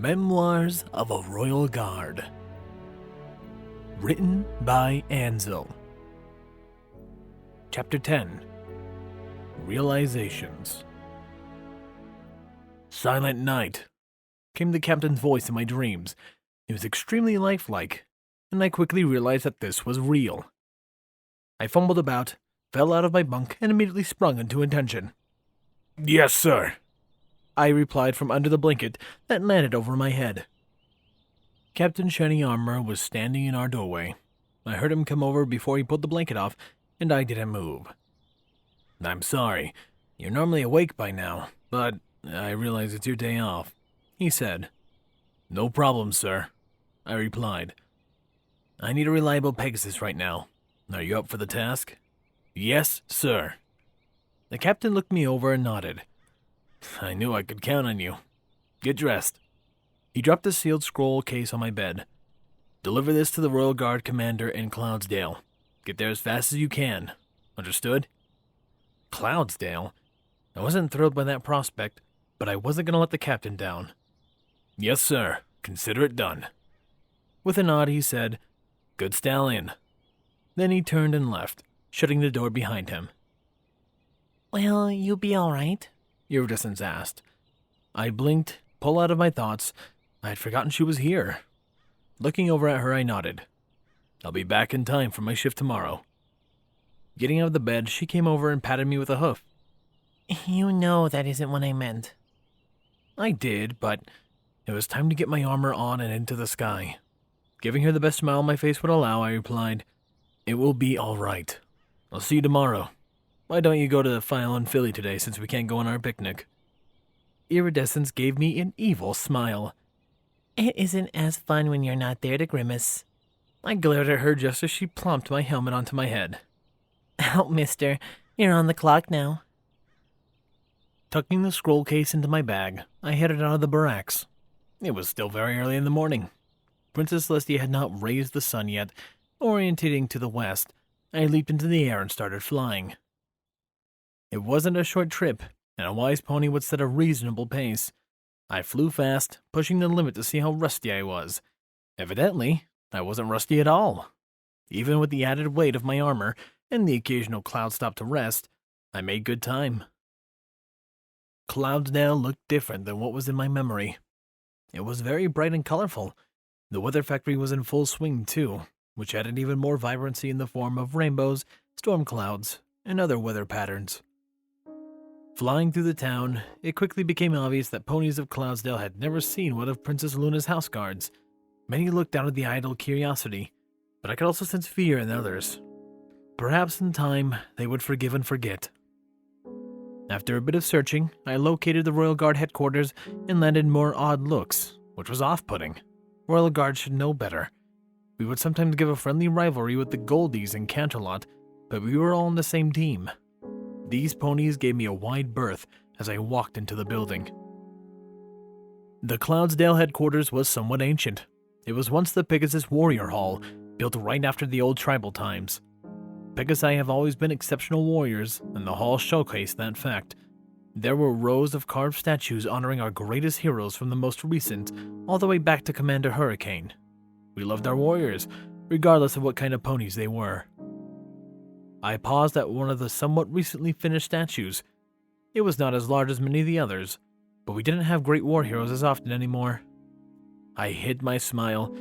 Memoirs of a Royal Guard. Written by Ansel. Chapter 10. Realizations. "Silent night," came the captain's voice in my dreams. It was extremely lifelike, and I quickly realized that this was real. I fumbled about, fell out of my bunk, and immediately sprung into attention. "Yes, sir," I replied from under the blanket that landed over my head. Captain Shiny Armor was standing in our doorway. I heard him come over before he pulled the blanket off, and I didn't move. "I'm sorry. You're normally awake by now, but I realize it's your day off," he said. "No problem, sir," I replied. "I need a reliable Pegasus right now. Are you up for the task?" "Yes, sir." The captain looked me over and nodded. "I knew I could count on you. Get dressed." He dropped a sealed scroll case on my bed. "Deliver this to the Royal Guard commander in Cloudsdale. Get there as fast as you can. Understood?" Cloudsdale? I wasn't thrilled by that prospect, but I wasn't going to let the captain down. "Yes, sir. Consider it done." With a nod, he said, "Good stallion." Then he turned and left, shutting the door behind him. "Will you be all right?" Iridescence asked. I blinked, pulled out of my thoughts. I had forgotten she was here. Looking over at her, I nodded. "I'll be back in time for my shift tomorrow." Getting out of the bed, she came over and patted me with a hoof. "You know that isn't what I meant." I did, but it was time to get my armor on and into the sky. Giving her the best smile my face would allow, I replied, "It will be all right. I'll see you tomorrow. Why don't you go to File and Philly today since we can't go on our picnic?" Iridescence gave me an evil smile. "It isn't as fun when you're not there to grimace." I glared at her just as she plopped my helmet onto my head. "Out, mister. You're on the clock now." Tucking the scroll case into my bag, I headed out of the barracks. It was still very early in the morning. Princess Celestia had not raised the sun yet. Orientating to the west, I leaped into the air and started flying. It wasn't a short trip, and a wise pony would set a reasonable pace. I flew fast, pushing the limit to see how rusty I was. Evidently, I wasn't rusty at all. Even with the added weight of my armor and the occasional cloud stop to rest, I made good time. Cloudsdale looked different than what was in my memory. It was very bright and colorful. The weather factory was in full swing too, which added even more vibrancy in the form of rainbows, storm clouds, and other weather patterns. Flying through the town, it quickly became obvious that ponies of Cloudsdale had never seen one of Princess Luna's house guards. Many looked out of the idle curiosity, but I could also sense fear in others. Perhaps in time, they would forgive and forget. After a bit of searching, I located the Royal Guard headquarters and landed more odd looks, which was off-putting. Royal Guard should know better. We would sometimes give a friendly rivalry with the Goldies in Canterlot, but we were all on the same team. These ponies gave me a wide berth as I walked into the building. The Cloudsdale headquarters was somewhat ancient. It was once the Pegasus Warrior Hall, built right after the old tribal times. Pegasi have always been exceptional warriors, and the hall showcased that fact. There were rows of carved statues honoring our greatest heroes from the most recent, all the way back to Commander Hurricane. We loved our warriors, regardless of what kind of ponies they were. I paused at one of the somewhat recently finished statues. It was not as large as many of the others, but we didn't have great war heroes as often anymore. I hid my smile.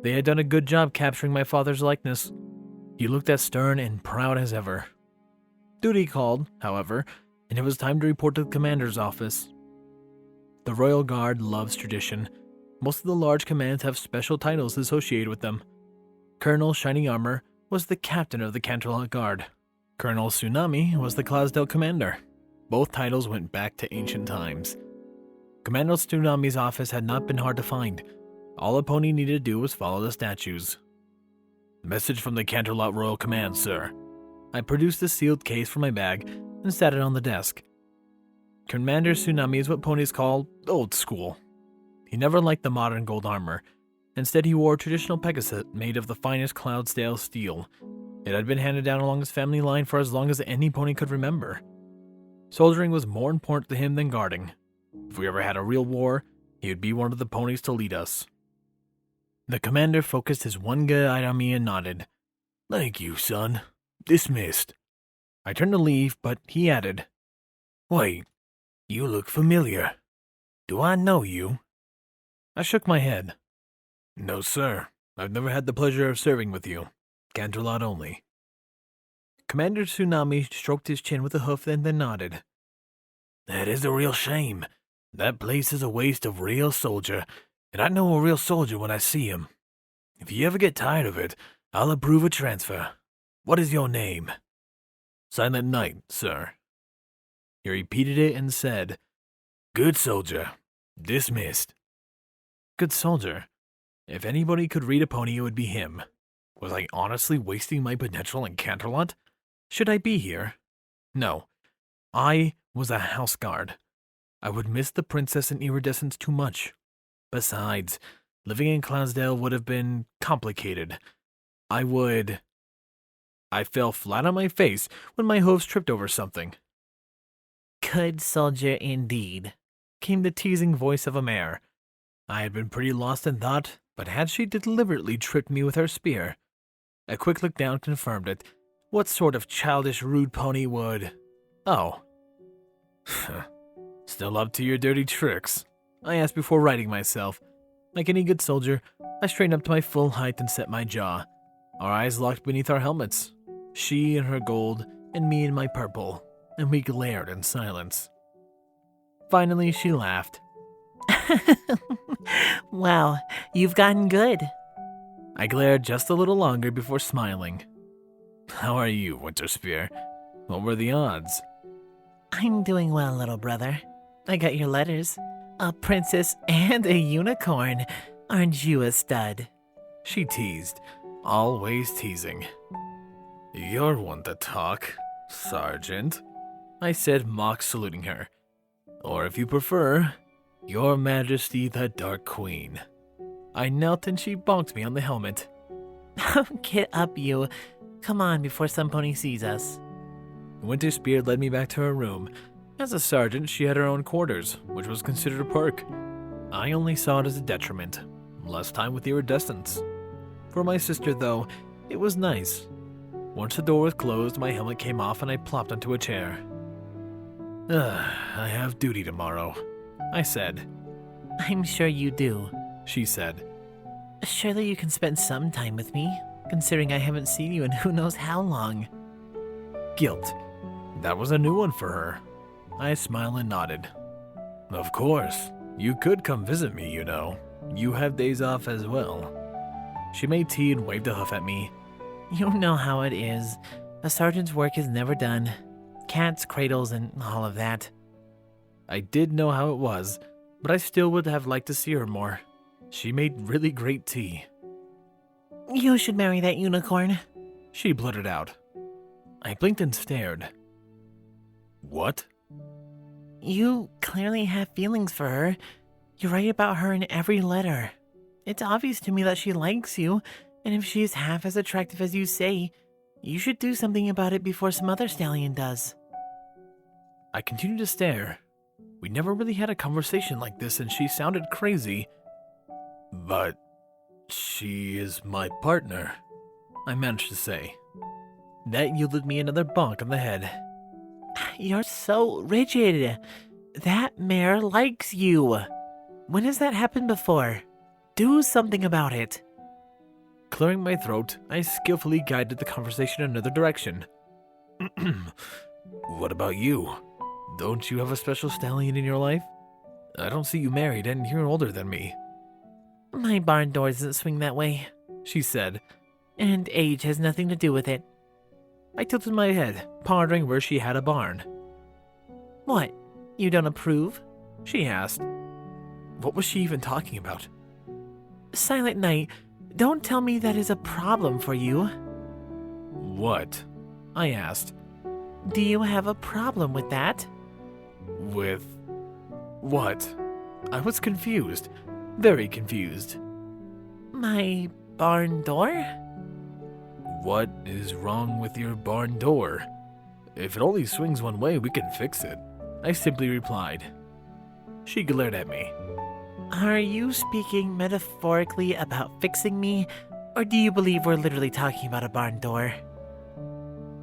They had done a good job capturing my father's likeness. He looked as stern and proud as ever. Duty called, however, and it was time to report to the commander's office. The Royal Guard loves tradition. Most of the large commands have special titles associated with them. Colonel Shiny Armor was the captain of the Canterlot Guard. Colonel Tsunami was the Cloudsdale commander. Both titles went back to ancient times. Commander Tsunami's office had not been hard to find. All a pony needed to do was follow the statues. "Message from the Canterlot Royal Command, sir." I produced the sealed case from my bag and sat it on the desk. Commander Tsunami is what ponies call old school. He never liked the modern gold armor. Instead, he wore a traditional Pegasus made of the finest Cloudsdale steel. It had been handed down along his family line for as long as any pony could remember. Soldiering was more important to him than guarding. If we ever had a real war, He would be one of the ponies to lead us. The commander focused his one good eye on me and nodded. Thank you, son. Dismissed. I turned to leave, but he added, Wait, you look familiar. Do I know you? I shook my head. No, sir. I've never had the pleasure of serving with you. Canterlot only. Commander Tsunami stroked his chin with a hoof and then nodded. That is a real shame. That place is a waste of real soldier, and I know a real soldier when I see him. If you ever get tired of it, I'll approve a transfer. What is your name? Silent Knight, sir. He repeated it and said, Good soldier. Dismissed. Good soldier. If anybody could read a pony, it would be him. Was I honestly wasting my potential in Canterlot? Should I be here? No. I was a house guard. I would miss the princess and iridescence too much. Besides, living in Cloudsdale would have been complicated. I fell flat on my face when my hooves tripped over something. Good soldier indeed, came the teasing voice of a mare. I had been pretty lost in thought, but had she deliberately tripped me with her spear? A quick look down confirmed it. What sort of childish, rude pony would... Oh. Still up to your dirty tricks? I asked before righting myself. Like any good soldier, I straightened up to my full height and set my jaw. Our eyes locked beneath our helmets. She in her gold, and me in my purple, and we glared in silence. Finally, she laughed. Wow, you've gotten good. I glared just a little longer before smiling. How are you, Winterspear? What were the odds? I'm doing well, little brother. I got your letters. A princess and a unicorn. Aren't you a stud? She teased, always teasing. You're one to talk, Sergeant, I said, mock saluting her. Or if you prefer, Your Majesty the Dark Queen. I knelt and she bonked me on the helmet. Get up, you. Come on before some pony sees us. Winterspear led me back to her room. As a sergeant, she had her own quarters, which was considered a perk. I only saw it as a detriment. Less time with iridescence. For my sister, though, it was nice. Once the door was closed, my helmet came off and I plopped onto a chair. I have duty tomorrow, I said. I'm sure you do, she said. Surely you can spend some time with me, considering I haven't seen you in who knows how long. Guilt. That was a new one for her. I smiled and nodded. Of course. You could come visit me, you know. You have days off as well. She made tea and waved a hoof at me. You know how it is. A sergeant's work is never done. Cats, cradles, and all of that. I did know how it was, but I still would have liked to see her more. She made really great tea. You should marry that unicorn, she blurted out. I blinked and stared. What? You clearly have feelings for her. You write about her in every letter. It's obvious to me that she likes you, and if she is half as attractive as you say, you should do something about it before some other stallion does. I continued to stare. We never really had a conversation like this, and she sounded crazy. But she is my partner, I managed to say. That yielded me another bonk on the head. You're so rigid. That mare likes you. When has that happened before? Do something about it. Clearing my throat, I skillfully guided the conversation another direction. What about you? Don't you have a special stallion in your life? I don't see you married and you're older than me. My barn door doesn't swing that way, she said, and age has nothing to do with it. I tilted my head, pondering where she had a barn. What? You don't approve? She asked. What was she even talking about? Silent Night, don't tell me that is a problem for you. What? I asked. Do you have a problem with that? With what? I was confused. Very confused. My barn door? What is wrong with your barn door? If it only swings one way, we can fix it, I simply replied. She glared at me. Are you speaking metaphorically about fixing me, or do you believe we're literally talking about a barn door?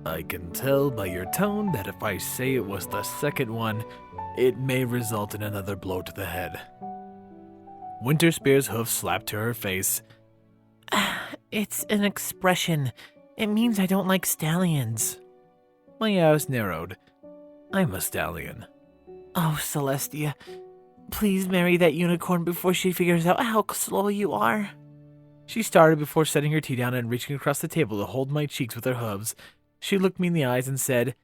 I can tell by your tone that if I say it was the second one, it may result in another blow to the head. Winterspear's hoof slapped to her face. It's an expression. It means I don't like stallions. My eyes narrowed. I'm a stallion. Oh, Celestia, please marry that unicorn before she figures out how slow you are. She started before setting her tea down and reaching across the table to hold my cheeks with her hooves. She looked me in the eyes and said,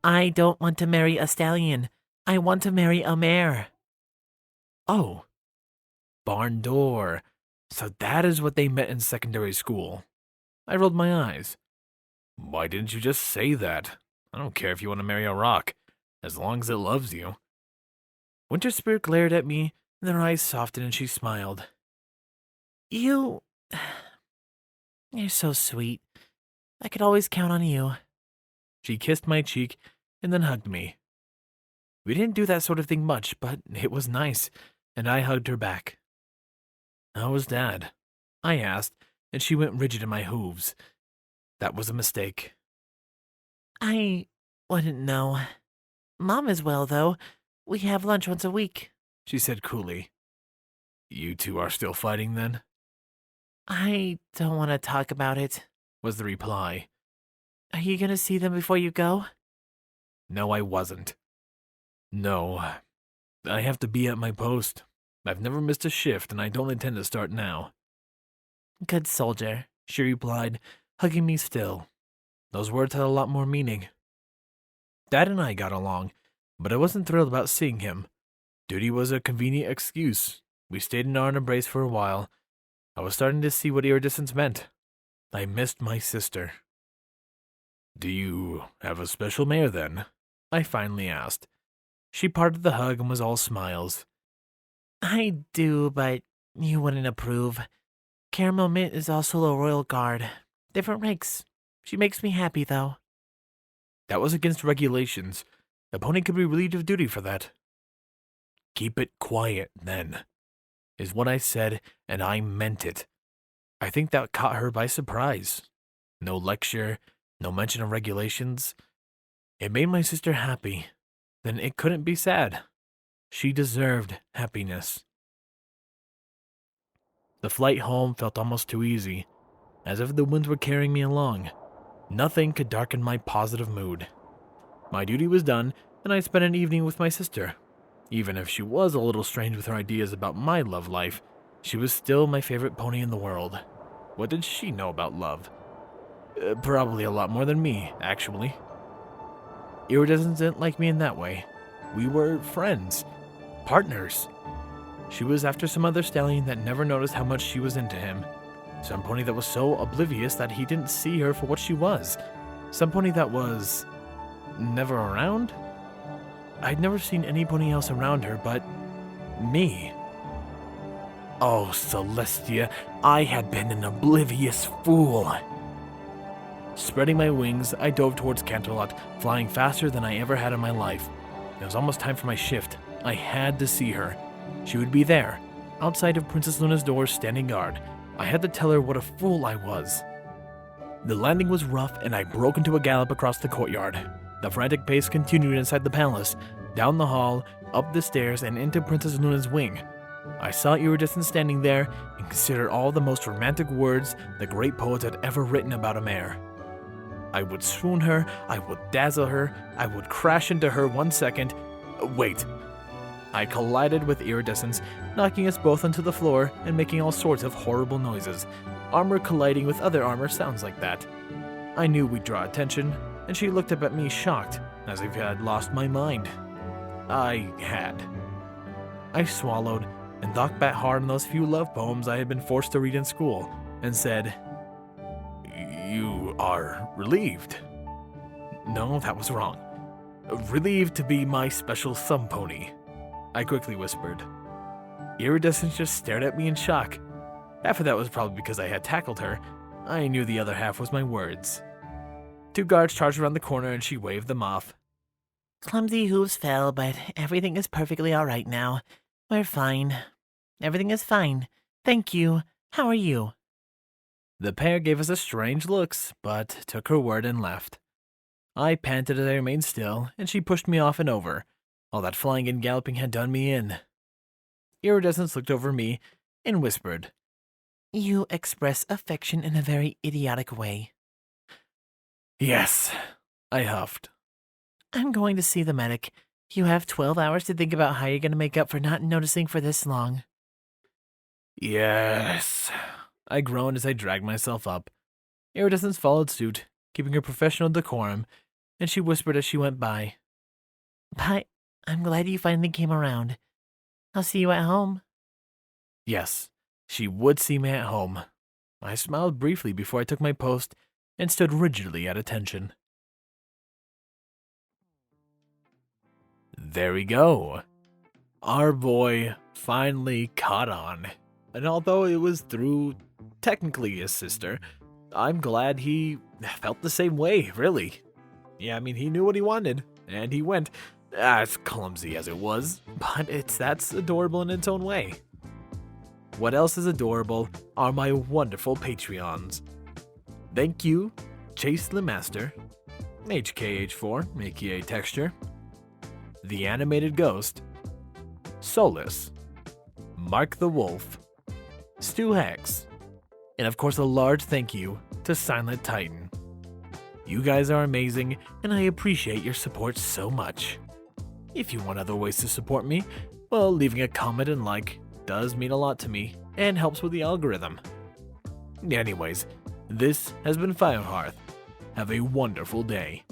I don't want to marry a stallion. I want to marry a mare. Oh, barn door. So that is what they meant in secondary school. I rolled my eyes. Why didn't you just say that? I don't care if you want to marry a rock, as long as it loves you. Winterspear glared at me, and her eyes softened and she smiled. You're so sweet. I could always count on you. She kissed my cheek and then hugged me. We didn't do that sort of thing much, but it was nice, and I hugged her back. How was Dad? I asked, and she went rigid in my hooves. That was a mistake. I wouldn't know. Mom is well, though. We have lunch once a week, she said coolly. You two are still fighting, then? I don't want to talk about it, was the reply. Are you going to see them before you go? No, I wasn't. No, I have to be at my post. I've never missed a shift, and I don't intend to start now. Good soldier, she replied, hugging me still. Those words had a lot more meaning. Dad and I got along, but I wasn't thrilled about seeing him. Duty was a convenient excuse. We stayed in our embrace for a while. I was starting to see what iridescence meant. I missed my sister. Do you have a special mare, then? I finally asked. She parted the hug and was all smiles. I do, but you wouldn't approve. Caramel Mint is also a royal guard. Different ranks. She makes me happy, though. That was against regulations. The pony could be relieved of duty for that. Keep it quiet, then, is what I said, and I meant it. I think that caught her by surprise. No lecture, no mention of regulations. It made my sister happy. Then it couldn't be sad. She deserved happiness. The flight home felt almost too easy, as if the winds were carrying me along. Nothing could darken my positive mood. My duty was done, and I spent an evening with my sister. Even if she was a little strange with her ideas about my love life, she was still my favorite pony in the world. What did she know about love? Probably a lot more than me, actually. Iridescence didn't like me in that way. We were friends. Partners. She was after some other stallion that never noticed how much she was into him. Some pony that was so oblivious that he didn't see her for what she was. Some pony that was never around? I'd never seen any pony else around her but me. Oh, Celestia, I had been an oblivious fool. Spreading my wings, I dove towards Canterlot, flying faster than I ever had in my life. It was almost time for my shift. I had to see her. She would be there, outside of Princess Luna's door, standing guard. I had to tell her what a fool I was. The landing was rough, and I broke into a gallop across the courtyard. The frantic pace continued inside the palace, down the hall, up the stairs, and into Princess Luna's wing. I saw Iridescence standing there and considered all the most romantic words the great poet had ever written about a mare. I would swoon her, I would dazzle her, I would crash into her 1 second. Wait. I collided with Iridescence, knocking us both onto the floor and making all sorts of horrible noises. Armor colliding with other armor sounds like that. I knew we'd draw attention, and she looked up at me shocked, as if I had lost my mind. I had. I swallowed and thought back hard on those few love poems I had been forced to read in school, and said, You are relieved. No, that was wrong. Relieved to be my special thumb pony, I quickly whispered. Iridescence just stared at me in shock. Half of that was probably because I had tackled her. I knew the other half was my words. 2 guards charged around the corner and she waved them off. Clumsy hooves fell, but everything is perfectly all right now. We're fine. Everything is fine. Thank you. How are you? The pair gave us a strange looks, but took her word and left. I panted as I remained still, and she pushed me off and over. All that flying and galloping had done me in. Iridescence looked over me and whispered, You express affection in a very idiotic way. Yes, I huffed. I'm going to see the medic. You have 12 hours to think about how you're going to make up for not noticing for this long. Yes, I groaned as I dragged myself up. Iridescence followed suit, keeping her professional decorum, and she whispered as she went by, Bye. I'm glad you finally came around. I'll see you at home. Yes, she would see me at home. I smiled briefly before I took my post and stood rigidly at attention. There we go. Our boy finally caught on. And although it was through technically his sister, I'm glad he felt the same way, really. Yeah, I mean, he knew what he wanted, and he went. As clumsy as it was, but that's adorable in its own way. What else is adorable are my wonderful Patreons. Thank you, Chase the Master, HKH4, aka Texture, The Animated Ghost, Solus, Mark the Wolf, Stu Hex, and of course a large thank you to Silent Titan. You guys are amazing, and I appreciate your support so much. If you want other ways to support me, well, leaving a comment and like does mean a lot to me and helps with the algorithm. Anyways, this has been Firehearth. Have a wonderful day.